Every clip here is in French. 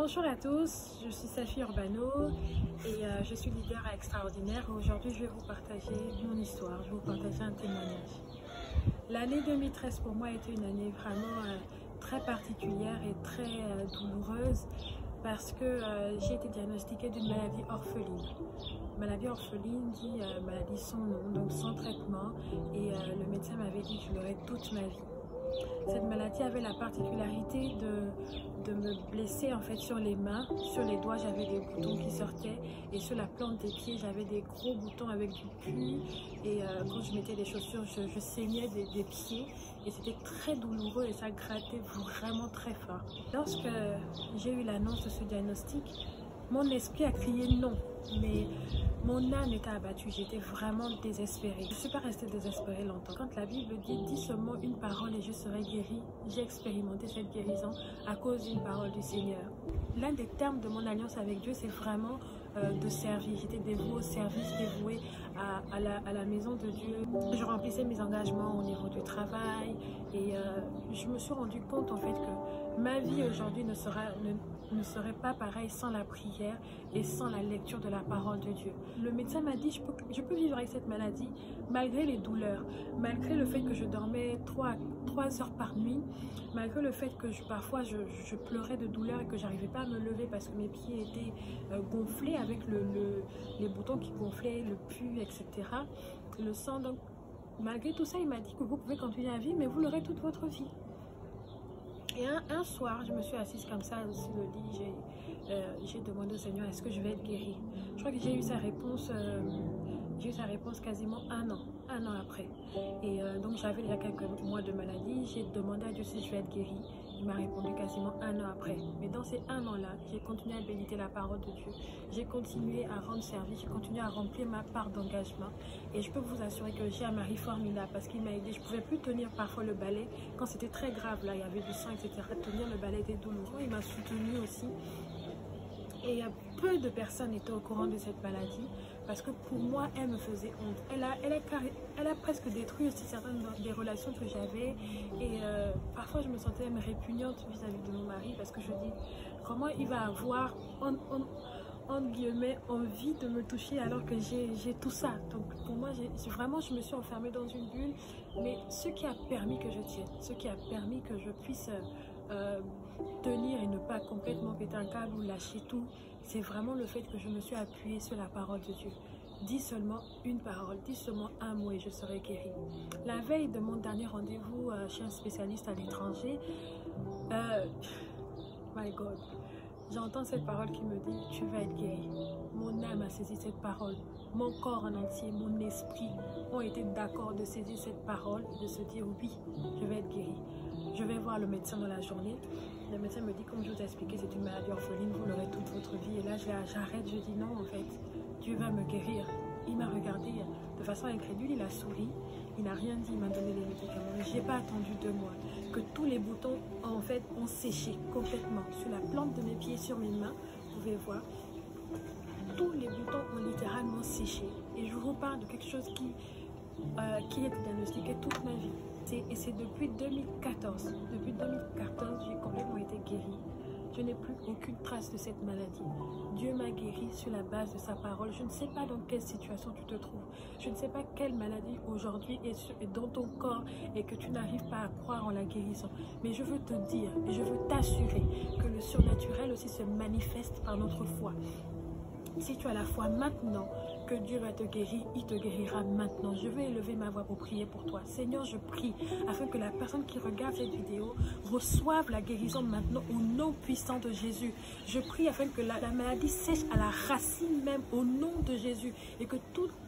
Bonjour à tous, je suis Safi Urbano et je suis leader à Extraordinaire. Aujourd'hui, je vais vous partager mon histoire, je vais vous partager un témoignage. L'année 2013 pour moi a été une année vraiment très particulière et très douloureuse parce que j'ai été diagnostiquée d'une maladie orpheline. Maladie orpheline dit maladie sans nom, donc sans traitement, et le médecin m'avait dit que je l'aurais toute ma vie. Cette maladie avait la particularité de me blesser en fait sur les mains, sur les doigts j'avais des boutons qui sortaient et sur la plante des pieds j'avais des gros boutons avec du pus et quand je mettais des chaussures je saignais des pieds et c'était très douloureux et ça grattait vraiment très fort. Lorsque j'ai eu l'annonce de ce diagnostic, mon esprit a crié non, mais mon âme était abattue, j'étais vraiment désespérée. Je ne suis pas restée désespérée longtemps. Quand la Bible dit « dis seulement une parole et je serai guérie », j'ai expérimenté cette guérison à cause d'une parole du Seigneur. L'un des termes de mon alliance avec Dieu, c'est vraiment de servir. J'étais dévouée au service, dévouée à la maison de Dieu. Je remplissais mes engagements au niveau du travail et je me suis rendu compte en fait que ma vie aujourd'hui ne serait pas pareille sans la prière et sans la lecture de la parole de Dieu. Le médecin m'a dit je peux vivre avec cette maladie malgré les douleurs, malgré le fait que je dormais 3 heures par nuit, malgré le fait que parfois je pleurais de douleur et que j'arrivais pas à me lever parce que mes pieds étaient gonflés avec les boutons qui gonflaient, le pus, etc. Le sang. Donc, malgré tout ça, il m'a dit que vous pouvez continuer à vivre, mais vous l'aurez toute votre vie. Et un soir, je me suis assise comme ça sur le lit, j'ai demandé au Seigneur, est-ce que je vais être guérie? Je crois que j'ai eu sa réponse quasiment un an après. Et donc j'avais déjà quelques mois de maladie, j'ai demandé à Dieu si je vais être guérie. Il m'a répondu quasiment un an après. Mais dans ces un an-là, j'ai continué à bénir la parole de Dieu. J'ai continué à rendre service, j'ai continué à remplir ma part d'engagement. Et je peux vous assurer que j'ai un mari formidable parce qu'il m'a aidé. Je ne pouvais plus tenir parfois le balai. Quand c'était très grave, là, il y avait du sang, etc. Tenir le balai était douloureux. Il m'a soutenu aussi. Et peu de personnes étaient au courant de cette maladie parce que pour moi, elle me faisait honte. Elle a presque détruit aussi certaines des relations que j'avais et parfois je me sentais même répugnante vis-à-vis de mon mari parce que je dis comment il va avoir entre guillemets envie de me toucher alors que j'ai tout ça. Donc pour moi, vraiment je me suis enfermée dans une bulle, mais ce qui a permis que je tienne, ce qui a permis que je puisse tenir et ne pas complètement péter un câble ou lâcher tout, c'est vraiment le fait que je me suis appuyée sur la parole de Dieu. Dis seulement une parole, dis seulement un mot et je serai guérie. La veille de mon dernier rendez-vous chez un spécialiste à l'étranger, my God, j'entends cette parole qui me dit tu vas être guérie. Mon âme a saisi cette parole, mon corps en entier, mon esprit ont été d'accord de saisir cette parole et de se dire oui, je vais être guérie. Je vais voir le médecin dans la journée. Le médecin me dit, comme je vous ai expliqué, c'est une maladie orpheline, vous l'aurez toute votre vie. Et là, j'arrête, je dis non, en fait, Dieu va me guérir. Il m'a regardé de façon incrédule, il a souri, il n'a rien dit, il m'a donné les médicaments. Je n'ai pas attendu 2 mois que tous les boutons, en fait, ont séché complètement. Sur la plante de mes pieds, sur mes mains, vous pouvez voir, tous les boutons ont littéralement séché. Et je vous parle de quelque chose qui est diagnostiqué toute ma vie. Et c'est depuis 2014. Depuis 2014, j'ai complètement été guérie. Je n'ai plus aucune trace de cette maladie. Dieu m'a guérie sur la base de sa parole. Je ne sais pas dans quelle situation tu te trouves. Je ne sais pas quelle maladie aujourd'hui est dans ton corps et que tu n'arrives pas à croire en la guérison. Mais je veux te dire et je veux t'assurer que le surnaturel aussi se manifeste par notre foi. Si tu as la foi maintenant que Dieu va te guérir, il te guérira maintenant. Je vais élever ma voix pour prier pour toi. Seigneur, je prie afin que la personne qui regarde cette vidéo reçoive la guérison maintenant au nom puissant de Jésus. Je prie afin que la maladie sèche à la racine même au nom de Jésus et que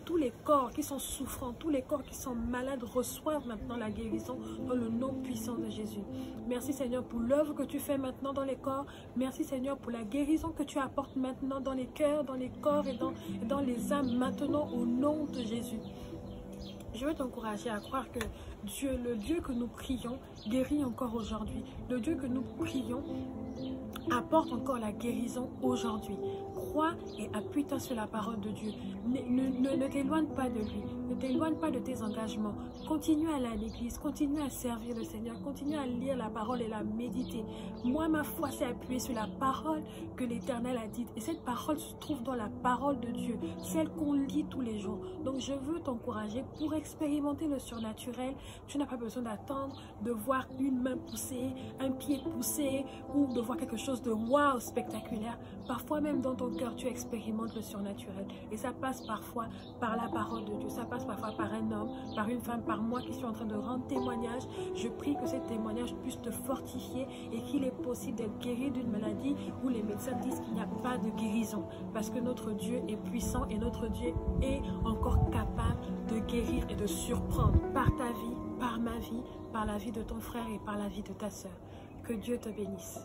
tous les corps qui sont souffrants, tous les corps qui sont malades reçoivent maintenant la guérison dans le nom puissant de Jésus. Merci Seigneur pour l'œuvre que tu fais maintenant dans les corps. Merci Seigneur pour la guérison que tu apportes maintenant dans les cœurs, dans les corps et dans les âmes maintenant au nom de Jésus. Je veux t'encourager à croire que Dieu, le Dieu que nous prions, guérit encore aujourd'hui. Le Dieu que nous prions apporte encore la guérison aujourd'hui. Crois et appuie-toi sur la parole de Dieu. Ne t'éloigne pas de lui. Ne t'éloigne pas de tes engagements. Continue à aller à l'église, continue à servir le Seigneur, continue à lire la parole et la méditer. Moi, ma foi s'est appuyée sur la parole que l'Éternel a dite. Et cette parole se trouve dans la parole de Dieu, celle qu'on lit tous les jours. Donc, je veux t'encourager pour expérimenter le surnaturel. Tu n'as pas besoin d'attendre de voir une main pousser, un pied pousser ou de voir quelque chose de waouh, spectaculaire. Parfois, même dans ton cœur, tu expérimentes le surnaturel. Et ça passe parfois par la parole de Dieu. Ça passe parfois par un homme, par une femme, par moi qui suis en train de rendre témoignage. Je prie que ces témoignages puissent te fortifier et qu'il est possible d'être guéri d'une maladie où les médecins disent qu'il n'y a pas de guérison. Parce que notre Dieu est puissant et notre Dieu est encore capable de guérir et de surprendre par ta vie, par ma vie, par la vie de ton frère et par la vie de ta sœur. Que Dieu te bénisse.